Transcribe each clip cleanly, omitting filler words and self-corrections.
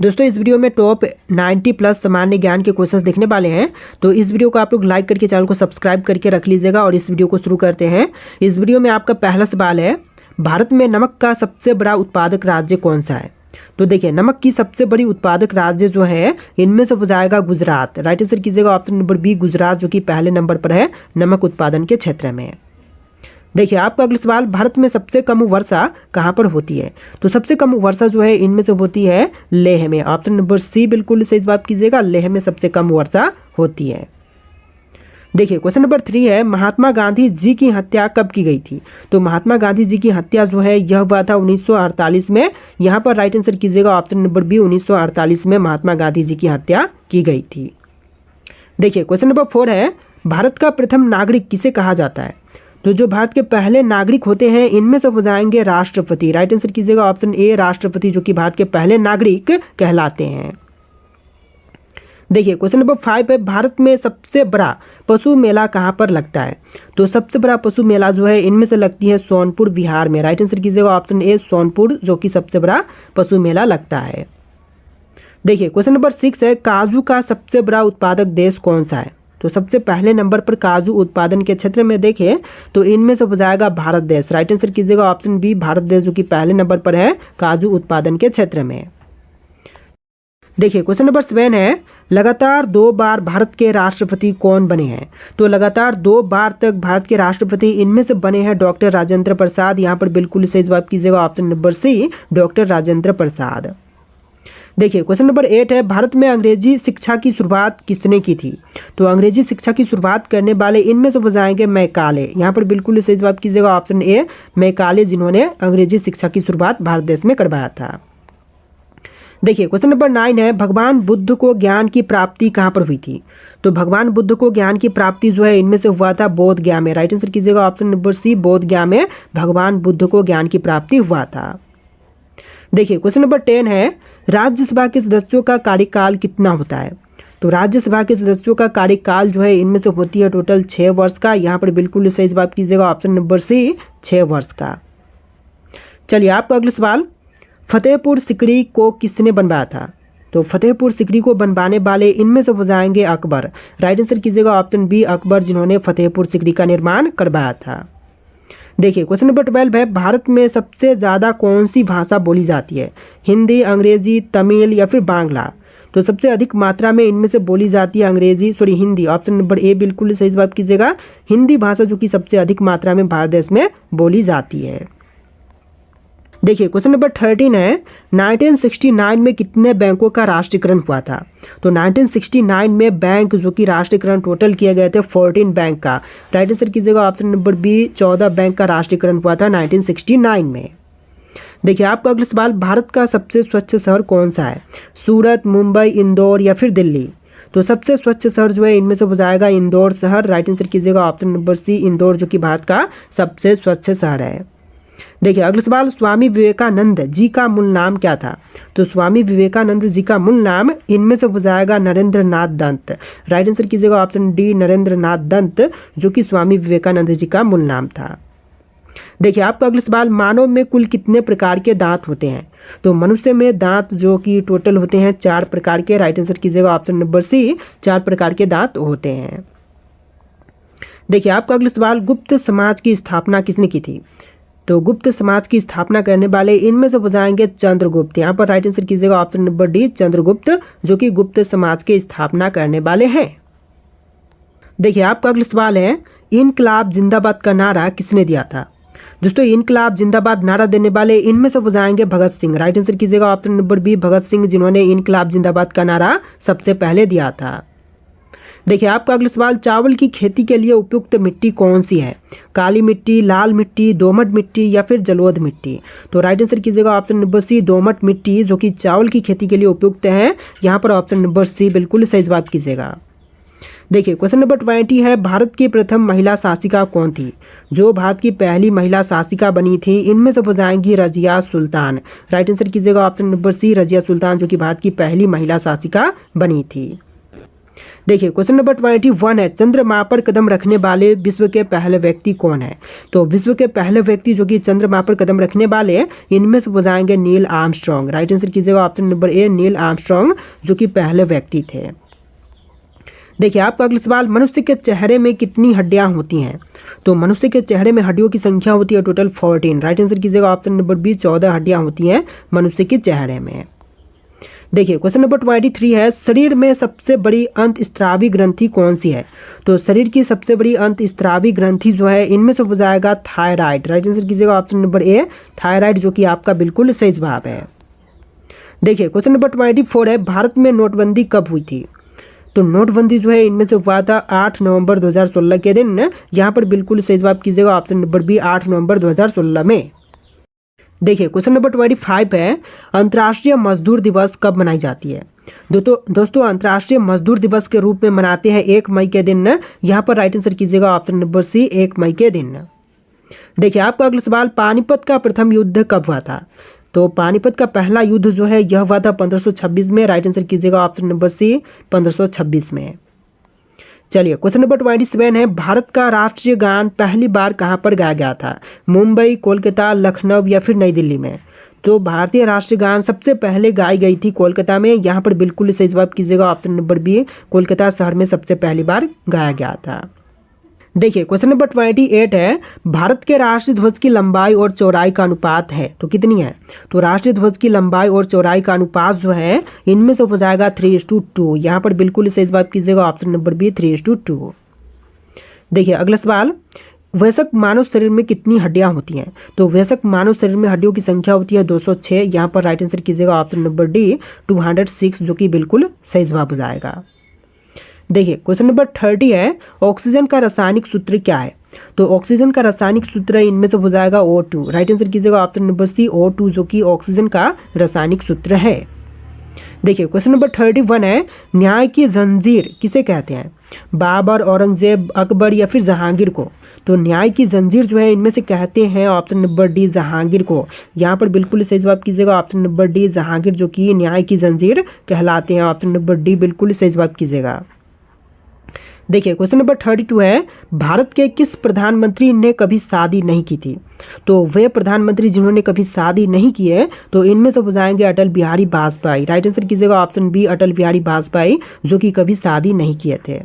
दोस्तों इस वीडियो में टॉप 90 प्लस सामान्य ज्ञान के क्वेश्चंस देखने वाले हैं। तो इस वीडियो को आप लोग लाइक करके चैनल को सब्सक्राइब करके रख लीजिएगा और इस वीडियो को शुरू करते हैं। इस वीडियो में आपका पहला सवाल है, भारत में नमक का सबसे बड़ा उत्पादक राज्य कौन सा है? तो देखिए, नमक की सबसे बड़ी उत्पादक राज्य जो है इनमें से हो जाएगा गुजरात। राइट आंसर कीजिएगा ऑप्शन नंबर बी गुजरात, जो कि पहले नंबर पर है नमक उत्पादन के क्षेत्र में। देखिए आपका अगला सवाल, भारत में सबसे कम वर्षा कहाँ पर होती है? तो सबसे कम वर्षा जो है इनमें से होती है लेह में। ऑप्शन नंबर सी बिल्कुल सही जवाब कीजिएगा, लेह में सबसे कम वर्षा होती है। देखिए क्वेश्चन नंबर 3 है, महात्मा गांधी जी की हत्या कब की गई थी? तो महात्मा गांधी जी की हत्या जो है यह हुआ था 1948 में। यहाँ पर राइट आंसर कीजिएगा ऑप्शन नंबर बी 1948 में महात्मा गांधी जी की हत्या की गई थी। देखिए क्वेश्चन नंबर 4 है, भारत का प्रथम नागरिक किसे कहा जाता है? तो जो भारत के पहले नागरिक होते हैं इनमें से हो जाएंगे राष्ट्रपति। राइट आंसर कीजिएगा ऑप्शन ए राष्ट्रपति, जो कि भारत के पहले नागरिक कहलाते हैं। देखिए क्वेश्चन नंबर 5 है, भारत में सबसे बड़ा पशु मेला कहाँ पर लगता है? तो सबसे बड़ा पशु मेला जो है इनमें से लगती है सोनपुर बिहार में। राइट आंसर कीजिएगा ऑप्शन ए सोनपुर, जो कि सबसे बड़ा पशु मेला लगता है। देखिए क्वेश्चन नंबर 6 है, काजू का सबसे बड़ा उत्पादक देश कौन सा है? तो सबसे पहले नंबर पर काजू उत्पादन के क्षेत्र में देखें तो इनमें से हो जाएगा भारत देश। राइट आंसर कीजिएगा ऑप्शन बी भारत देश, जो कि पहले नंबर पर है काजू उत्पादन के क्षेत्र में। देखिए क्वेश्चन नंबर 7 है, लगातार 2 बार भारत के राष्ट्रपति कौन बने हैं? तो लगातार 2 बार तक भारत के राष्ट्रपति इनमें से बने हैं डॉक्टर राजेंद्र प्रसाद। यहाँ पर बिल्कुल सही जवाब कीजिएगा option number C doctor Rajendra Prasad. देखिए क्वेश्चन नंबर 8 है, भारत में अंग्रेजी शिक्षा की शुरुआत किसने की थी? तो अंग्रेजी शिक्षा की शुरुआत करने वाले इनमें से हो जाएंगे मैकाले। यहाँ पर बिल्कुल सही जवाब कीजिएगा ऑप्शन ए मैकाले, जिन्होंने अंग्रेजी शिक्षा की शुरुआत भारत देश में करवाया था। देखिए क्वेश्चन नंबर 9 है, भगवान बुद्ध को ज्ञान की प्राप्ति कहाँ पर हुई थी? तो भगवान बुद्ध को ज्ञान की प्राप्ति जो है इनमें से हुआ था बोध गया में। राइट आंसर कीजिएगा ऑप्शन नंबर सी बोध गया में भगवान बुद्ध को ज्ञान की प्राप्ति हुआ था। देखिए क्वेश्चन नंबर 10 है, राज्यसभा के सदस्यों का कार्यकाल कितना होता है? तो राज्यसभा के सदस्यों का कार्यकाल जो है इनमें से होती है टोटल 6 वर्ष का। यहाँ पर बिल्कुल सही जवाब कीजिएगा ऑप्शन नंबर सी 6 वर्ष का। चलिए आपका अगला सवाल, फतेहपुर सिकरी को किसने बनवाया था? तो फतेहपुर सिकरी को बनवाने वाले इनमें से हो जाएंगे अकबर। राइट आंसर कीजिएगा ऑप्शन बी अकबर, जिन्होंने फतेहपुर सिकरी का निर्माण करवाया था। देखिए क्वेश्चन नंबर 12 है, भारत में सबसे ज़्यादा कौन सी भाषा बोली जाती है? हिंदी, अंग्रेजी, तमिल या फिर बांग्ला? तो सबसे अधिक मात्रा में इनमें से बोली जाती है हिंदी। ऑप्शन नंबर ए बिल्कुल सही जवाब कीजिएगा, हिंदी भाषा जो कि सबसे अधिक मात्रा में भारत देश में बोली जाती है। देखिए क्वेश्चन नंबर 13 है, 1969 में कितने बैंकों का राष्ट्रीयकरण हुआ था? तो 1969 में बैंक जो कि राष्ट्रीयकरण टोटल किए गए थे 14 बैंक का। राइट आंसर कीजिएगा ऑप्शन नंबर बी 14 बैंक का राष्ट्रीयकरण हुआ था 1969 में। देखिए आपका अगला सवाल, भारत का सबसे स्वच्छ शहर कौन सा है? सूरत, मुंबई, इंदौर या फिर दिल्ली? तो सबसे स्वच्छ शहर जो है इनमें से हो जाएगा इंदौर शहर। राइट आंसर कीजिएगा ऑप्शन नंबर सी इंदौर, जो कि भारत का सबसे स्वच्छ शहर है। देखिए अगला सवाल, स्वामी विवेकानंद जी का मूल नाम क्या था? तो स्वामी विवेकानंद जी का मूल नाम इनमें से हो जाएगा नरेंद्र नाथ दत्त। राइट आंसर कीजिएगा ऑप्शन डी नरेंद्र नाथ दत्त, जो कि स्वामी विवेकानंद जी का मूल नाम था। देखिए आपका अगला सवाल, मानव में कुल कितने प्रकार के दांत होते हैं? तो मनुष्य में दांत जो कि टोटल होते हैं 4 प्रकार के। राइट आंसर कीजिएगा ऑप्शन नंबर सी 4 प्रकार के दांत होते हैं। देखिए आपका अगला सवाल, गुप्त समाज की स्थापना किसने की थी? तो गुप्त समाज की स्थापना करने वाले इनमें से हो जाएंगे चंद्रगुप्त। यहाँ पर राइट आंसर कीजिएगा ऑप्शन नंबर डी चंद्रगुप्त, जो कि गुप्त समाज की स्थापना करने वाले हैं। देखिए आपका अगला सवाल है, इनकलाब जिंदाबाद का नारा किसने दिया था? दोस्तों इनकलाब जिंदाबाद नारा देने वाले इनमें से हो जाएंगे भगत सिंह। राइट आंसर कीजिएगा option number B Bhagat Singh, जिन्होंने इनकलाब जिंदाबाद का नारा सबसे पहले दिया था। देखिए आपका अगला सवाल, चावल की खेती के लिए उपयुक्त मिट्टी कौन सी है? काली मिट्टी, लाल मिट्टी, दोमट मिट्टी या फिर जलोढ़ मिट्टी? तो राइट आंसर कीजिएगा ऑप्शन नंबर सी दोमट मिट्टी, जो कि चावल की खेती के लिए उपयुक्त है। यहाँ पर ऑप्शन नंबर सी बिल्कुल सही जवाब कीजिएगा। देखिए क्वेश्चन नंबर 20 है, भारत की प्रथम महिला शासिका कौन थी? जो भारत की पहली महिला शासिका बनी थी इनमें से हो जाएंगी रजिया सुल्तान। राइट आंसर कीजिएगा ऑप्शन नंबर सी रजिया सुल्तान, जो कि भारत की पहली महिला शासिका बनी थी। देखिए क्वेश्चन नंबर 21 है, चंद्रमा पर कदम रखने वाले विश्व के पहले व्यक्ति कौन है। तो विश्व के पहले व्यक्ति जो कि चंद्रमा पर कदम रखने वाले हैं, इनमें से हो जाएंगे नील आर्मस्ट्रॉन्ग। राइट आंसर कीजिएगा option number A, Neil Armstrong जो कि पहले व्यक्ति थे। देखिए आपका अगला सवाल, मनुष्य के चेहरे में कितनी हड्डियां होती हैं। तो मनुष्य के चेहरे में हड्डियों की संख्या होती है टोटल 14। राइट आंसर कीजिएगा ऑप्शन नंबर बी, 14 हड्डियां होती हैं मनुष्य के चेहरे में। देखिए क्वेश्चन नंबर 23 है, शरीर में सबसे बड़ी अंतःस्रावी ग्रंथि कौन सी है। तो शरीर की सबसे बड़ी अंतःस्रावी ग्रंथि जो है, इनमें से हो जाएगा थायराइड। राइट आंसर कीजिएगा ऑप्शन नंबर ए, थायराइड जो कि आपका बिल्कुल सही जवाब है। देखिए क्वेश्चन नंबर 24 है, भारत में नोटबंदी कब हुई थी। तो नोटबंदी जो है इनमें से हुआ था 8 नवंबर 2016 के दिन। यहाँ पर बिल्कुल सही जवाब कीजिएगा ऑप्शन नंबर बी, 8 नवंबर 2016 में। देखिए क्वेश्चन नंबर 25 है, अंतर्राष्ट्रीय मजदूर दिवस कब मनाई जाती है। दोस्तों अंतर्राष्ट्रीय मजदूर दिवस के रूप में मनाते हैं 1 मई के दिन। यहाँ पर राइट आंसर कीजिएगा ऑप्शन नंबर सी, 1 मई के दिन। देखिए आपका अगला सवाल, पानीपत का प्रथम युद्ध कब हुआ था। तो पानीपत का पहला युद्ध जो है यह हुआ था 1526 में। राइट आंसर कीजिएगा ऑप्शन नंबर सी, 1526 में। चलिए क्वेश्चन नंबर 27 है, भारत का राष्ट्रीय गान पहली बार कहाँ पर गाया गया था। मुंबई, कोलकाता, लखनऊ या फिर नई दिल्ली में। तो भारतीय राष्ट्रीय गान सबसे पहले गाई गई थी कोलकाता में। यहाँ पर बिल्कुल सही जवाब कीजिएगा ऑप्शन नंबर बी, कोलकाता शहर में सबसे पहली बार गाया गया था। देखिए क्वेश्चन नंबर 28 है, भारत के राष्ट्रीय ध्वज की लंबाई और चौड़ाई का अनुपात है तो कितनी है। तो राष्ट्रीय ध्वज की लंबाई और चौड़ाई का अनुपात जो है इनमें से हो जाएगा 3:2। यहाँ पर बिल्कुल सही जवाब कीजिएगा ऑप्शन नंबर बी, 3:2। देखिए अगला सवाल, वयस्क मानव शरीर में कितनी हड्डियां होती हैं। तो वयस्क मानव शरीर में हड्डियों की संख्या होती है 206। यहाँ पर राइट आंसर कीजिएगा ऑप्शन नंबर डी, 206 जो कि बिल्कुल सही जवाब हो जाएगा। देखिए क्वेश्चन नंबर 30 है, ऑक्सीजन का रासायनिक सूत्र क्या है। तो ऑक्सीजन का रासायनिक सूत्र इनमें से हो जाएगा O2। राइट आंसर कीजिएगा ऑप्शन नंबर सी, O2 जो कि ऑक्सीजन का रासायनिक सूत्र है। देखिए क्वेश्चन नंबर 31 है, न्याय की जंजीर किसे कहते हैं। बाबर, औरंगजेब, अकबर या फिर जहांगीर को। तो न्याय की जंजीर जो है इनमें से कहते हैं ऑप्शन नंबर डी, जहांगीर को। यहाँ पर बिल्कुल सही जवाब कीजिएगा ऑप्शन नंबर डी, जहांगीर जो कि न्याय की जंजीर कहलाते हैं। ऑप्शन नंबर डी बिल्कुल सही जवाब कीजिएगा। देखिए क्वेश्चन नंबर 32 है, भारत के किस प्रधानमंत्री ने कभी शादी नहीं की थी। तो वे प्रधानमंत्री जिन्होंने कभी शादी नहीं की है तो इनमें से हो जाएंगे अटल बिहारी वाजपेयी। राइट आंसर कीजिएगा ऑप्शन बी, अटल बिहारी वाजपेयी जो कि कभी शादी नहीं किए थे।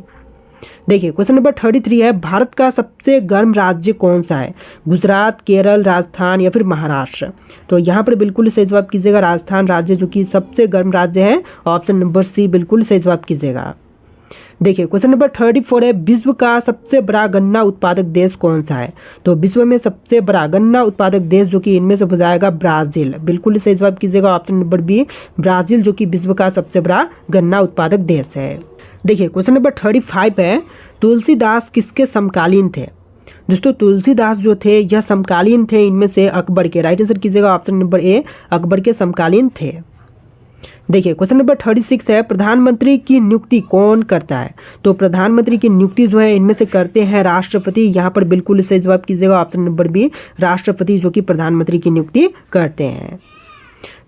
देखिए क्वेश्चन नंबर 33 है, भारत का सबसे गर्म राज्य कौन सा है। गुजरात, केरल, राजस्थान या फिर महाराष्ट्र। तो यहाँ पर बिल्कुल सही जवाब कीजिएगा राजस्थान राज्य जो कि सबसे गर्म राज्य है। ऑप्शन नंबर सी बिल्कुल सही जवाब कीजिएगा। देखिए क्वेश्चन नंबर 34 है, विश्व का सबसे बड़ा गन्ना उत्पादक देश कौन सा है। तो विश्व में सबसे बड़ा गन्ना उत्पादक देश जो कि इनमें से हो जाएगा ब्राज़ील। बिल्कुल सही जवाब कीजिएगा ऑप्शन नंबर बी, ब्राज़ील जो कि विश्व का सबसे बड़ा गन्ना उत्पादक देश है। देखिए क्वेश्चन नंबर 35 है, तुलसीदास किसके समकालीन थे। दोस्तों तुलसीदास जो थे यह समकालीन थे इनमें से अकबर के। राइट आंसर कीजिएगा ऑप्शन नंबर ए, अकबर के समकालीन थे। देखिए क्वेश्चन नंबर 36 है, प्रधानमंत्री की नियुक्ति कौन करता है। तो प्रधानमंत्री की नियुक्ति जो है इनमें से करते हैं राष्ट्रपति। यहाँ पर बिल्कुल सही जवाब कीजिएगा ऑप्शन नंबर बी, राष्ट्रपति जो कि प्रधानमंत्री की नियुक्ति करते हैं।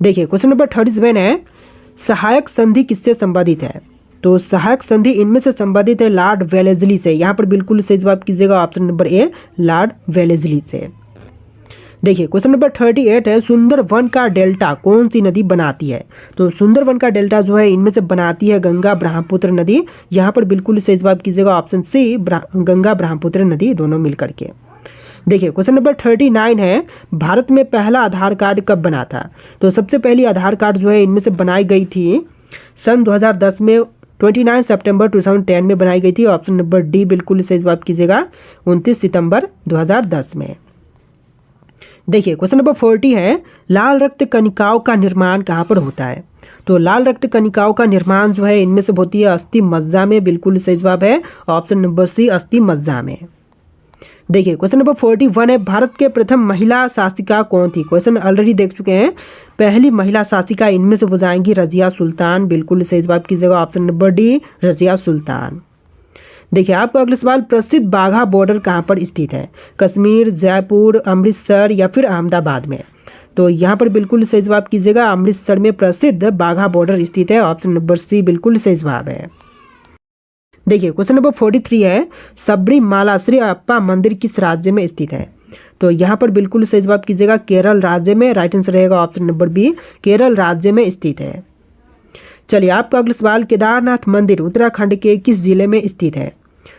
देखिए क्वेश्चन नंबर 37 है, सहायक संधि किससे संबंधित है। तो सहायक संधि इनमें से संबंधित है लॉर्ड वेलेस्ली से। यहाँ पर बिल्कुल सही जवाब कीजिएगा option number A, Lord Wellesley से। देखिए क्वेश्चन नंबर 38 है, सुंदरवन का डेल्टा कौन सी नदी बनाती है। तो सुंदरवन का डेल्टा जो है इनमें से बनाती है गंगा ब्रह्मपुत्र नदी। यहाँ पर बिल्कुल सही जवाब कीजिएगा ऑप्शन सी, गंगा ब्रह्मपुत्र नदी दोनों मिलकर के। देखिए क्वेश्चन नंबर 39 है, भारत में पहला आधार कार्ड कब बना था। तो सबसे पहली आधार कार्ड जो है इनमें से बनाई गई थी सन 2010 में, 29 सितंबर 2010 में बनाई गई थी। ऑप्शन नंबर डी बिल्कुल सही जवाब कीजिएगा 29 सितंबर 2010 में। देखिए क्वेश्चन नंबर 40 है, लाल रक्त कणिकाओं का निर्माण कहाँ पर होता है। तो लाल रक्त कणिकाओं का निर्माण जो है इनमें से होती है अस्थि मज्जा में। बिल्कुल सही जवाब है ऑप्शन नंबर सी, अस्थि मज्जा में। देखिए क्वेश्चन नंबर 41 है, भारत के प्रथम महिला शासिका कौन थी। क्वेश्चन ऑलरेडी देख चुके हैं। पहली महिला शासिका इनमें से हो जाएंगी रजिया सुल्तान। बिल्कुल सही जवाब कीजिएगा option number D, Razia Sultan. देखिए आपका अगला सवाल, प्रसिद्ध बाघा बॉर्डर कहाँ पर स्थित है। कश्मीर, जयपुर, अमृतसर या फिर अहमदाबाद में। तो यहाँ पर बिल्कुल सही जवाब कीजिएगा अमृतसर में प्रसिद्ध बाघा बॉर्डर स्थित है। ऑप्शन नंबर सी बिल्कुल सही जवाब है। देखिए क्वेश्चन नंबर 43 है, सबरीमाला श्री अप्पा मंदिर किस राज्य में स्थित है? तो यहाँ पर बिल्कुल सही जवाब कीजिएगा केरल राज्य में। राइट आंसर रहेगा ऑप्शन नंबर बी, केरल राज्य में स्थित है। चलिए आपका अगला सवाल, केदारनाथ मंदिर उत्तराखंड के किस जिले में स्थित है?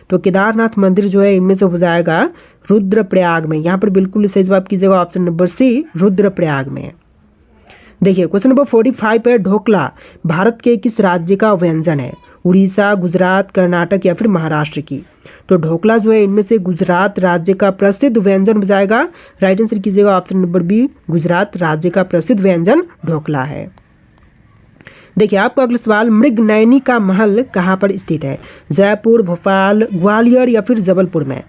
तो केदारनाथ मंदिर जो है इनमें से हो जाएगा रुद्रप्रयाग में। यहाँ पर बिल्कुल सही जवाब कीजिएगा ऑप्शन नंबर सी, रुद्रप्रयाग में। देखिए क्वेश्चन नंबर 45 है, ढोकला भारत के किस राज्य का व्यंजन है? उड़ीसा, गुजरात, कर्नाटक या फिर महाराष्ट्र की? तो ढोकला जो है इनमें से गुजरात राज्य का प्रसिद्ध व्यंजन हो जाएगा। राइट आंसर कीजिएगा ऑप्शन नंबर बी, गुजरात राज्य का प्रसिद्ध व्यंजन ढोकला है। देखिए आपका अगला सवाल, मृगनयनी का महल कहाँ पर स्थित है? जयपुर, भोपाल, ग्वालियर या फिर जबलपुर में?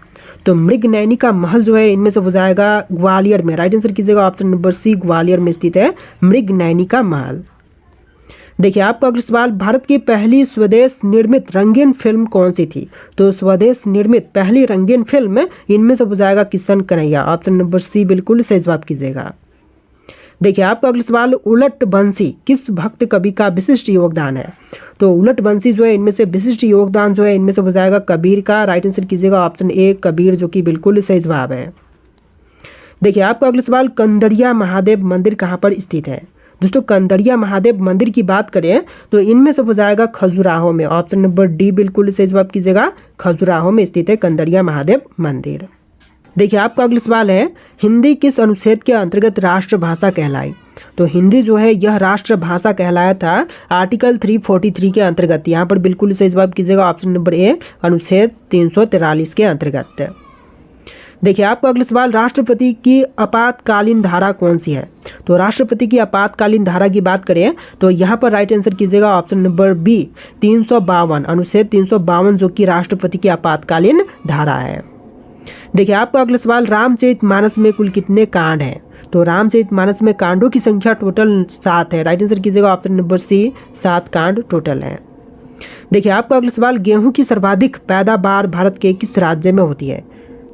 तो मृगनयनी का महल जो है इनमें से हो जाएगा ग्वालियर में। राइट आंसर कीजिएगा ऑप्शन नंबर सी, ग्वालियर में स्थित है मृगनयनी का महल। देखिए आपका अगला सवाल, भारत की पहली स्वदेश निर्मित रंगीन फिल्म कौन सी थी? तो स्वदेश निर्मित पहली रंगीन फिल्म इनमें से हो जाएगा Kishan Kanhaiya. Option number C बिल्कुल सही जवाब कीजिएगा। देखिए आपका अगला सवाल, उलट बंसी किस भक्त कवि का विशिष्ट योगदान है? तो उलट बंसी जो है इनमें से विशिष्ट योगदान जो है इनमें से हो जाएगा कबीर का। राइट आंसर कीजिएगा ऑप्शन ए, कबीर, जो कि बिल्कुल सही जवाब है। देखिए आपका अगला सवाल, कंदरिया महादेव मंदिर कहाँ पर स्थित है? दोस्तों कंदरिया महादेव मंदिर की बात करें तो इनमें से हो जाएगा खजुराहो में। ऑप्शन नंबर डी बिल्कुल सही जवाब कीजिएगा, खजुराहो में स्थित है कंदरिया महादेव मंदिर। देखिए आपका अगला सवाल है, हिंदी किस अनुच्छेद के अंतर्गत राष्ट्रभाषा कहलाई? तो हिंदी जो है यह राष्ट्रभाषा कहलाया था आर्टिकल 343 के अंतर्गत। यहाँ पर बिल्कुल सही जवाब कीजिएगा ऑप्शन नंबर ए, अनुच्छेद 343 के अंतर्गत। देखिए आपका अगला सवाल, राष्ट्रपति की आपातकालीन धारा कौन सी है? तो राष्ट्रपति की आपातकालीन धारा की बात करें तो यहाँ पर राइट आंसर कीजिएगा ऑप्शन नंबर बी, 352, अनुच्छेद 352 जो कि राष्ट्रपति की आपातकालीन धारा है। देखिए आपका अगला सवाल, रामचरितमानस में कुल कितने कांड हैं? तो रामचरितमानस में कांडों की संख्या टोटल 7 है। राइट आंसर कीजिएगा ऑप्शन नंबर सी, 7 कांड टोटल है। देखिए आपका अगला सवाल, गेहूं की सर्वाधिक पैदावार भारत के किस राज्य में होती है?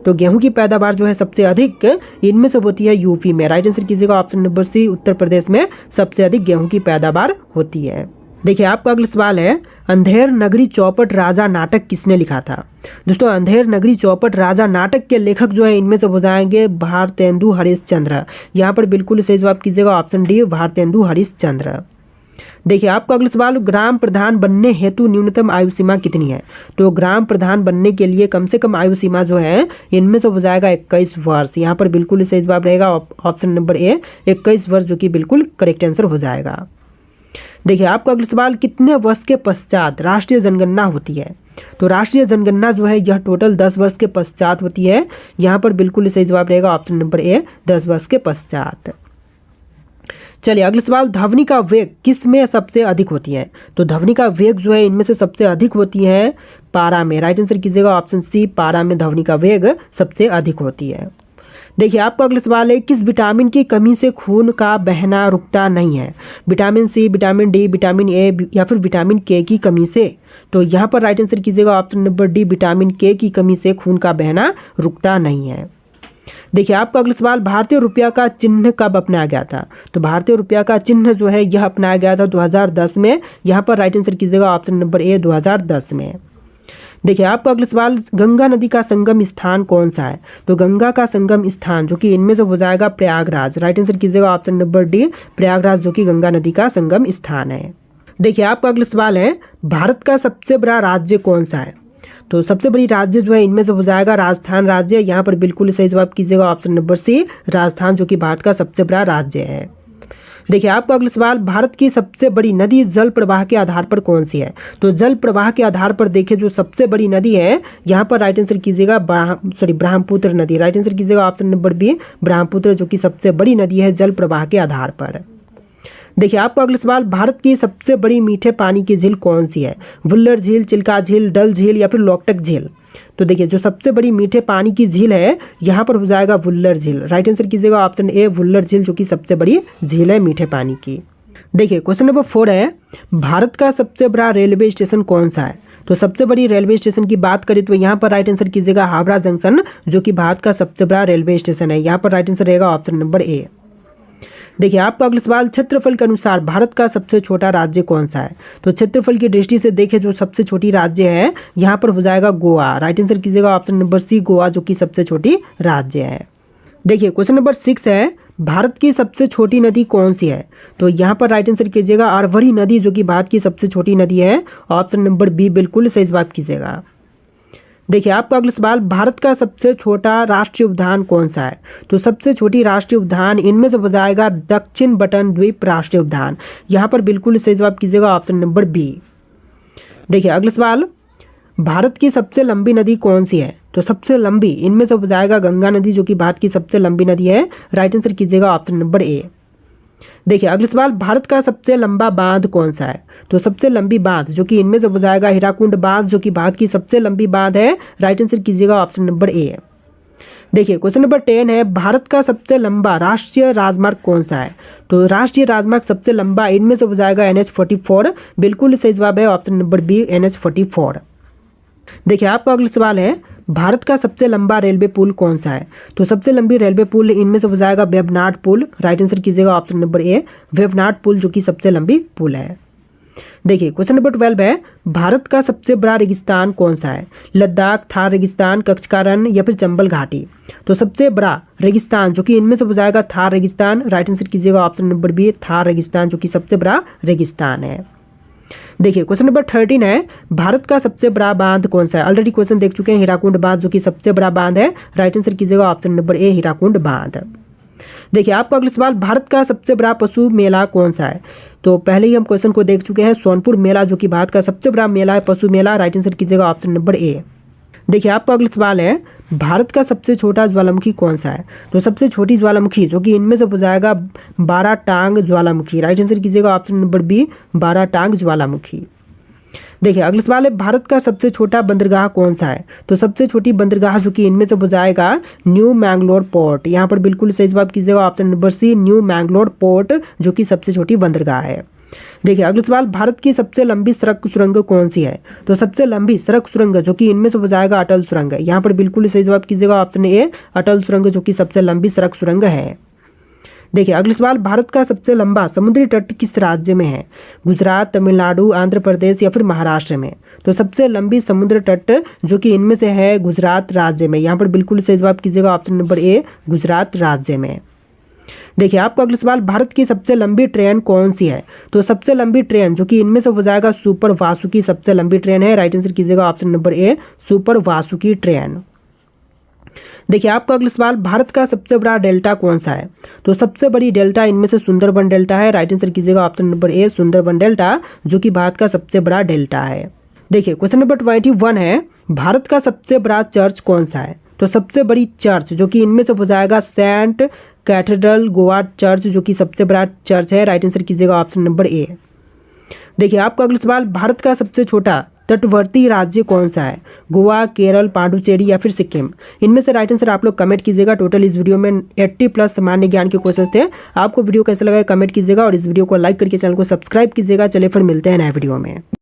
तो गेहूं की पैदावार जो है सबसे अधिक इनमें से होती है यूपी में। राइट आंसर कीजिएगा ऑप्शन नंबर सी, उत्तर प्रदेश में सबसे अधिक गेहूं की पैदावार होती है। देखिए आपका अगला सवाल है, अंधेर नगरी चौपट राजा नाटक किसने लिखा था? दोस्तों अंधेर नगरी चौपट राजा नाटक के लेखक जो है इनमें से हो जाएंगे भारतेंदु हरिश्चंद्र। यहाँ पर बिल्कुल सही जवाब कीजिएगा ऑप्शन डी, भारतेंदु हरिश्चंद्र। देखिए आपका अगला सवाल, ग्राम प्रधान बनने हेतु न्यूनतम आयु सीमा कितनी है? तो ग्राम प्रधान बनने के लिए कम से कम आयु सीमा जो है इनमें से हो जाएगा 21 वर्ष। यहाँ पर बिल्कुल सही जवाब रहेगा ऑप्शन नंबर ए, 21 वर्ष, जो कि बिल्कुल करेक्ट आंसर हो जाएगा। देखिए आपका अगला सवाल, कितने वर्ष के पश्चात राष्ट्रीय जनगणना होती है? तो राष्ट्रीय जनगणना जो है यह टोटल 10 वर्ष के पश्चात होती है। यहाँ पर बिल्कुल सही जवाब रहेगा ऑप्शन नंबर ए, 10 वर्ष के पश्चात। चलिए अगला सवाल, ध्वनि का वेग किस में सबसे अधिक होती है? तो ध्वनि का वेग जो है इनमें से सबसे अधिक होती है पारा में। राइट आंसर कीजिएगा ऑप्शन सी, पारा में ध्वनि का वेग सबसे अधिक होती है। देखिए आपका अगला सवाल है, किस विटामिन की कमी से खून का बहना रुकता नहीं है? Vitamin C, vitamin D, vitamin A या फिर विटामिन के की कमी से? तो यहाँ पर राइट आंसर कीजिएगा ऑप्शन नंबर डी, विटामिन के की कमी से खून का बहना रुकता नहीं है। देखिए आपका अगला सवाल, भारतीय रुपया का चिन्ह कब अपनाया गया था? तो भारतीय रुपया का चिन्ह जो है यह अपनाया गया था 2010 में। यहाँ पर राइट आंसर कीजिएगा ऑप्शन नंबर ए, 2010 में। देखिए आपका अगला सवाल, गंगा नदी का संगम स्थान कौन सा है? तो गंगा का संगम स्थान जो कि इनमें से हो जाएगा प्रयागराज। राइट आंसर कीजिएगा ऑप्शन नंबर डी, प्रयागराज, जो कि गंगा नदी का संगम स्थान है। देखिए आपका अगला सवाल है, भारत का सबसे बड़ा राज्य कौन सा है? तो सबसे बड़ी राज्य जो है इनमें से हो जाएगा राजस्थान राज्य। यहाँ पर बिल्कुल सही जवाब कीजिएगा ऑप्शन नंबर सी, राजस्थान, जो कि भारत का सबसे बड़ा राज्य है। देखिए आपका अगला सवाल, भारत की सबसे बड़ी नदी जल प्रवाह के आधार पर कौन सी है? तो जल प्रवाह के आधार पर देखिए जो सबसे बड़ी नदी है यहाँ पर राइट आंसर कीजिएगा ब्रह्मपुत्र नदी। राइट आंसर कीजिएगा ऑप्शन नंबर बी, ब्रह्मपुत्र, जो कि सबसे बड़ी नदी है जल प्रवाह के आधार पर। देखिए आपका अगला सवाल, भारत की सबसे बड़ी मीठे पानी की झील कौन सी है? वुल्लर झील, चिल्का झील, डल झील या फिर लोकटक झील? तो देखिए जो सबसे बड़ी मीठे पानी की झील है यहाँ पर हो जाएगा वुल्लर झील। राइट आंसर कीजिएगा ऑप्शन ए, वुल्लर झील, जो कि सबसे बड़ी झील है मीठे पानी की। देखिए क्वेश्चन नंबर 4 है, भारत का सबसे बड़ा रेलवे स्टेशन कौन सा है? तो सबसे बड़ी रेलवे स्टेशन की बात करें तो यहाँ पर राइट आंसर कीजिएगा हावड़ा जंक्शन, जो कि भारत का सबसे बड़ा रेलवे स्टेशन है। यहाँ पर राइट आंसर रहेगा ऑप्शन नंबर ए। देखिए आपका अगला सवाल, क्षेत्रफल के अनुसार भारत का सबसे छोटा राज्य कौन सा है? तो क्षेत्रफल की दृष्टि से देखें जो सबसे छोटी राज्य है यहाँ पर हो जाएगा गोवा। राइट आंसर कीजिएगा ऑप्शन नंबर सी, गोवा जो कि सबसे छोटी राज्य है। देखिए क्वेश्चन नंबर 6 है, भारत की सबसे छोटी नदी कौन सी है? तो यहाँ पर राइट आंसर कीजिएगा अरवरी नदी जो कि भारत की सबसे छोटी नदी है। ऑप्शन नंबर बी बिल्कुल सही जवाब कीजिएगा। देखिए आपका अगला सवाल, भारत का सबसे छोटा राष्ट्रीय उद्यान कौन सा है? तो सबसे छोटी राष्ट्रीय उद्यान इनमें से हो जाएगा दक्षिण बटन द्वीप राष्ट्रीय उद्यान। यहाँ पर बिल्कुल सही जवाब कीजिएगा ऑप्शन नंबर बी। देखिए अगला सवाल, भारत की सबसे लंबी नदी कौन सी है? तो सबसे लंबी इनमें से हो जाएगा गंगा नदी जो कि भारत की सबसे लंबी नदी है। राइट आंसर कीजिएगा ऑप्शन नंबर ए। देखिए अगला सवाल, भारत का सबसे लंबा बांध कौन सा है? तो सबसे लंबी बांध जो कि इनमें से हो जाएगा हीराकुंड बांध जो कि भारत की सबसे लंबी बांध है। राइट आंसर कीजिएगा ऑप्शन नंबर ए। देखिए क्वेश्चन नंबर 10 है, भारत का सबसे लंबा राष्ट्रीय राजमार्ग कौन सा है? तो राष्ट्रीय राजमार्ग सबसे लंबा इनमें से हो जाएगा NH44। बिल्कुल सही जवाब है ऑप्शन नंबर बी, NH44। देखिए आपका अगला सवाल है, भारत का सबसे लंबा रेलवे पुल कौन सा है? तो सबसे लंबी रेलवे पुल इनमें से हो जाएगा वेवनाड पुल। राइट आंसर कीजिएगा ऑप्शन नंबर ए, वेवनाड पुल जो कि सबसे लंबी पुल है। देखिए क्वेश्चन नंबर 12 है, भारत का सबसे बड़ा रेगिस्तान कौन सा है? लद्दाख, थार रेगिस्तान, कच्छ का रण या फिर चंबल घाटी? तो सबसे बड़ा रेगिस्तान जो कि इनमें से हो जाएगा थार रेगिस्तान। राइट आंसर कीजिएगा ऑप्शन नंबर बी, थार रेगिस्तान जो कि सबसे बड़ा रेगिस्तान है। देखिए क्वेश्चन नंबर 13 है, भारत का सबसे बड़ा बांध कौन सा है? ऑलरेडी क्वेश्चन देख चुके हैं, हीराकुंड बांध जो कि सबसे बड़ा बांध है। राइट आंसर कीजिएगा ऑप्शन नंबर ए, हीराकुंड बांध। देखिए आपका अगला सवाल, भारत का सबसे बड़ा पशु मेला कौन सा है? तो पहले ही हम क्वेश्चन को देख चुके हैं, सोनपुर मेला जो कि भारत का सबसे बड़ा मेला है, पशु मेला। राइट आंसर कीजिएगा ऑप्शन नंबर ए। देखिए आपका अगला सवाल है, भारत का सबसे छोटा ज्वालामुखी कौन सा है? तो सबसे छोटी ज्वालामुखी जो कि इनमें से हो जाएगा 12 टांग ज्वालामुखी। राइट आंसर कीजिएगा ऑप्शन नंबर बी, 12 टांग ज्वालामुखी। देखिए अगला सवाल है, भारत का सबसे छोटा बंदरगाह कौन सा है? तो सबसे छोटी बंदरगाह जो कि इनमें से हो जाएगा न्यू मैंगलोर पोर्ट। यहाँ पर बिल्कुल सही जवाब कीजिएगा option number C, new Mangalore port जो कि सबसे छोटी बंदरगाह है। देखिए अगला सवाल, भारत की सबसे लंबी सड़क सुरंग कौन सी है? तो सबसे लंबी सड़क सुरंग जो कि इनमें से हो जाएगा अटल सुरंग। यहाँ पर बिल्कुल सही जवाब कीजिएगा ऑप्शन ए, अटल सुरंग जो कि सबसे लंबी सड़क सुरंग है। देखिए अगला सवाल, भारत का सबसे लंबा समुद्री तट किस राज्य में है? गुजरात, तमिलनाडु, आंध्र प्रदेश या फिर महाराष्ट्र में? तो सबसे लंबी समुद्र तट जो कि इनमें से है गुजरात राज्य में। यहाँ पर बिल्कुल सही जवाब कीजिएगा ऑप्शन नंबर ए, गुजरात राज्य में। देखिए आपका अगला सवाल, भारत की सबसे लंबी ट्रेन कौन सी है? तो सबसे लंबी ट्रेन जो कि इनमें से हो जाएगा सुपर वासुकी सबसे लंबी ट्रेन है। राइट आंसर कीजिएगा option number A, super Vasuki train. देखिए आपका अगला सवाल, भारत का सबसे बड़ा डेल्टा कौन सा है? तो सबसे बड़ी डेल्टा इनमें से सुंदरबन डेल्टा है। राइट आंसर कीजिएगा option number A, Sundarban delta जो कि भारत का सबसे बड़ा डेल्टा है। देखिए क्वेश्चन नंबर 21 है, भारत का सबसे बड़ा चर्च कौन सा है? तो सबसे बड़ी चर्च जो कि इनमें से हो जाएगा सेंट कैथेड्रल गोवा चर्च जो कि सबसे बड़ा चर्च है। राइट आंसर कीजिएगा ऑप्शन नंबर ए। देखिए आपका अगला सवाल, भारत का सबसे छोटा तटवर्ती राज्य कौन सा है? गोवा, केरल, पांडुचेरी या फिर सिक्किम? इनमें से राइट आंसर आप लोग कमेंट कीजिएगा। टोटल इस वीडियो में 80+ सामान्य ज्ञान के क्वेश्चन थे। आपको वीडियो कैसा लगा कमेंट कीजिएगा और इस वीडियो को लाइक करके चैनल को सब्सक्राइब कीजिएगा। चलिए फिर मिलते हैं नए वीडियो में।